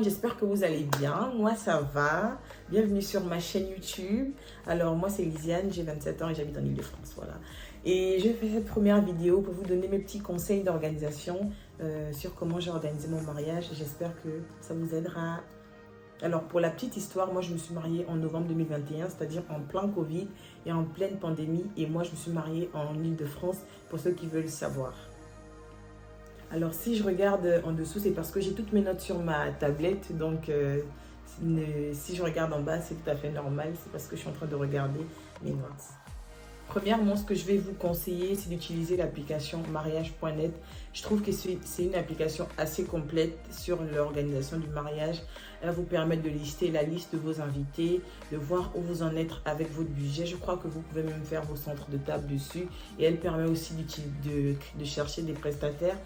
monde, j'espère que vous allez bien. Moi, ça va. Bienvenue sur ma chaîne YouTube. Alors, moi, c'est Lisiane, j'ai 27 ans et j'habite en Île-de-France, voilà. Et je fais cette première vidéo pour vous donner mes petits conseils d'organisation sur comment j'ai organisé mon mariage. J'espère que ça vous aidera. Alors, pour la petite histoire, moi, je me suis mariée en novembre 2021, c'est-à-dire en plein Covid et en pleine pandémie. Et moi, je me suis mariée en Île-de-France, pour ceux qui veulent savoir. Alors, si je regarde en dessous, c'est parce que j'ai toutes mes notes sur ma tablette. Donc, si je regarde en bas, c'est tout à fait normal. C'est parce que je suis en train de regarder mes notes. Premièrement, ce que je vais vous conseiller, c'est d'utiliser l'application mariage.net. Je trouve que c'est une application assez complète sur l'organisation du mariage. Elle va vous permettre de lister la liste de vos invités, de voir où vous en êtes avec votre budget. Je crois que vous pouvez même faire vos centres de table dessus. Et elle permet aussi de chercher des prestataires,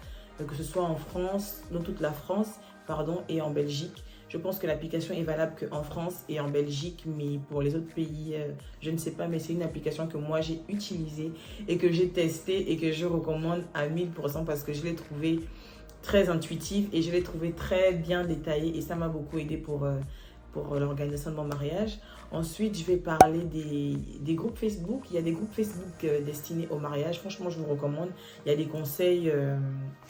que ce soit en France, dans toute la France, pardon, et en Belgique. Je pense que l'application est valable qu'en France et en Belgique, mais pour les autres pays, je ne sais pas, mais c'est une application que moi j'ai utilisée et que j'ai testée et que je recommande à 1000% parce que je l'ai trouvée très intuitive et je l'ai trouvée très bien détaillée et ça m'a beaucoup aidé pour l'organisation de mon mariage. Ensuite, je vais parler des groupes Facebook. Il y a des groupes Facebook destinés au mariage. Franchement, je vous recommande. Il y a des conseils,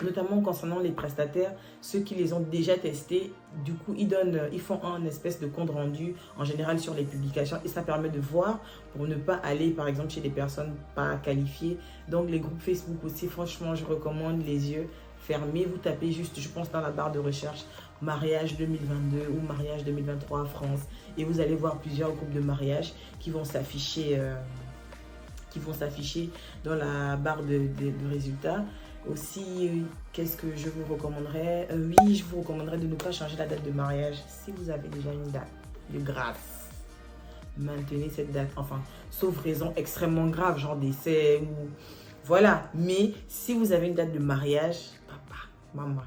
notamment concernant les prestataires, ceux qui les ont déjà testés. Du coup, ils font un espèce de compte rendu, en général sur les publications. Et ça permet de voir pour ne pas aller, par exemple, chez des personnes pas qualifiées. Donc, les groupes Facebook aussi, franchement, je recommande les yeux fermés. Vous tapez juste, je pense, dans la barre de recherche, mariage 2022 ou mariage 2023 France et vous allez voir plusieurs groupes de mariage qui vont s'afficher dans la barre de résultats. Aussi, qu'est-ce que je vous recommanderais? Oui, je vous recommanderais de ne pas changer la date de mariage si vous avez déjà une date de grâce. Maintenez cette date, enfin, sauf raison extrêmement grave, genre décès ou voilà. Mais si vous avez une date de mariage, papa, maman,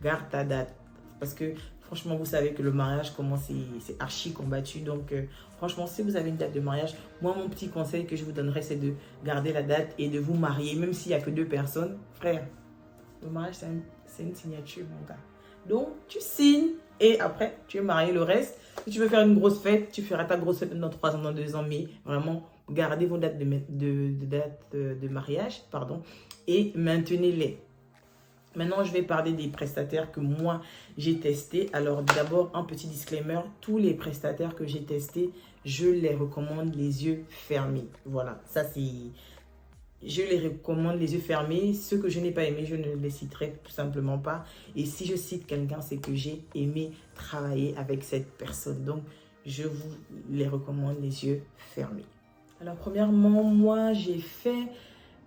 garde ta date. Parce que franchement, vous savez que le mariage, comment c'est archi combattu. Donc, franchement, si vous avez une date de mariage, moi, mon petit conseil que je vous donnerais, c'est de garder la date et de vous marier, même s'il n'y a que 2 personnes. Frère, le mariage, c'est une signature, mon gars. Donc, tu signes et après, tu es marié. Le reste, si tu veux faire une grosse fête, tu feras ta grosse fête dans 3 ans, dans 2 ans. Mais vraiment, gardez vos dates de mariage, pardon, et maintenez-les. Maintenant, je vais parler des prestataires que moi, j'ai testés. Alors, d'abord, un petit disclaimer. Tous les prestataires que j'ai testés, je les recommande les yeux fermés. Voilà, ça c'est... Je les recommande les yeux fermés. Ceux que je n'ai pas aimés, je ne les citerai tout simplement pas. Et si je cite quelqu'un, c'est que j'ai aimé travailler avec cette personne. Donc, je vous les recommande les yeux fermés. Alors, premièrement, moi, j'ai fait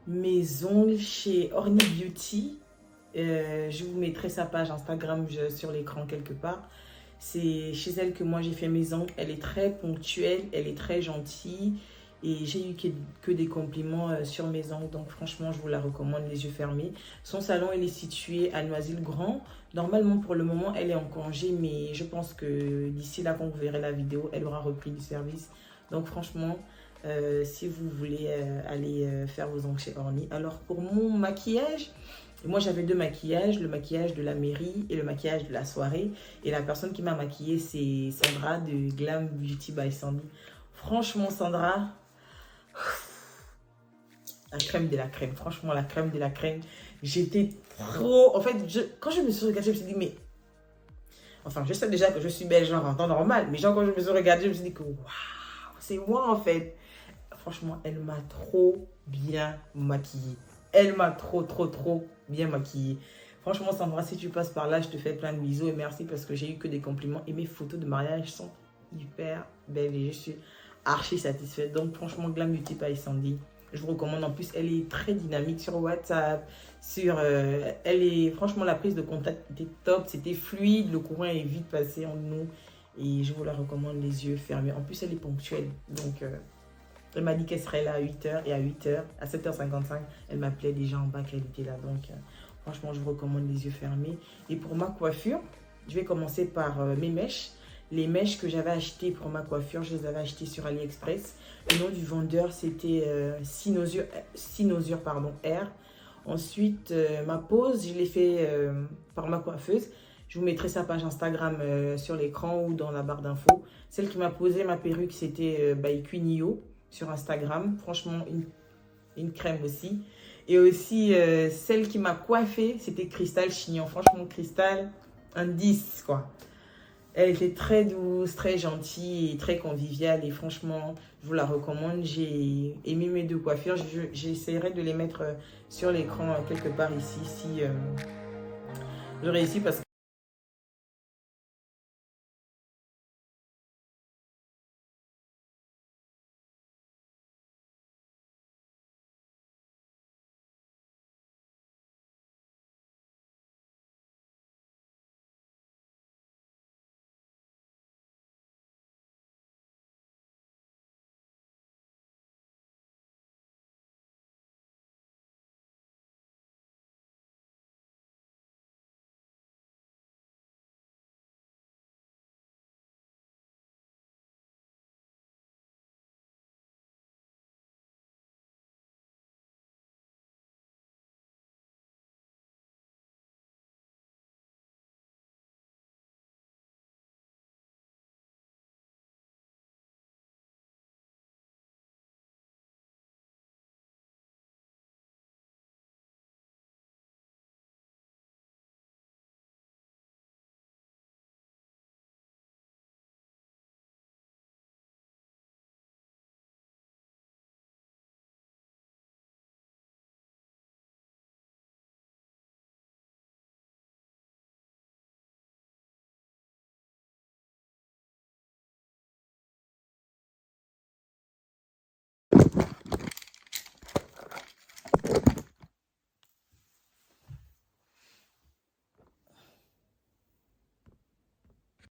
mes ongles chez Orny Beauty. Je vous mettrai sa page Instagram sur l'écran quelque part. C'est chez elle que moi j'ai fait mes ongles. Elle est très ponctuelle, elle est très gentille. Et j'ai eu que des compliments sur mes ongles. Donc franchement, je vous la recommande les yeux fermés. Son salon, il est situé à Noisy-le-Grand. Normalement, pour le moment, elle est en congé. Mais je pense que d'ici là, quand vous verrez la vidéo, elle aura repris du service. Donc franchement, si vous voulez aller faire vos ongles chez Orny. Alors pour mon maquillage... Moi, j'avais 2 maquillages, le maquillage de la mairie et le maquillage de la soirée. Et la personne qui m'a maquillée, c'est Sandra de Glam Beauty by Sandy. Franchement, Sandra, la crème de la crème. Franchement, la crème de la crème. J'étais trop... En fait, quand je me suis regardée, je me suis dit, mais... Enfin, je sais déjà que je suis belle, genre en temps normal. Mais genre, quand je me suis regardée, je me suis dit que, waouh, c'est moi, en fait. Franchement, elle m'a trop bien maquillée. Elle m'a trop bien maquillée. Franchement, Sandra, si tu passes par là, je te fais plein de bisous et merci parce que j'ai eu que des compliments. Et mes photos de mariage sont hyper belles et je suis archi satisfaite. Donc, franchement, Glam Beauty by Sandy, je vous recommande. En plus, elle est très dynamique sur WhatsApp. Franchement, la prise de contact était top. C'était fluide. Le courant est vite passé en nous. Et je vous la recommande les yeux fermés. En plus, elle est ponctuelle. Donc... elle m'a dit qu'elle serait là à 8h et à 8h, à 7h55, elle m'appelait déjà en bas qu'elle était là. Donc, franchement, je vous recommande les yeux fermés. Et pour ma coiffure, je vais commencer par mes mèches. Les mèches que j'avais achetées pour ma coiffure, je les avais achetées sur AliExpress. Le nom du vendeur, c'était Sinosure R. Ensuite, ma pose, je l'ai fait par ma coiffeuse. Je vous mettrai sa page Instagram sur l'écran ou dans la barre d'infos. Celle qui m'a posé ma perruque, c'était by Quinio sur Instagram. Franchement, une crème aussi. Et aussi, celle qui m'a coiffée, c'était Cristal Chignon. Franchement, Cristal, un 10, quoi. Elle était très douce, très gentille et très conviviale. Et franchement, je vous la recommande. J'ai aimé mes deux coiffures. J'essaierai de les mettre sur l'écran quelque part ici, si je réussis. Parce que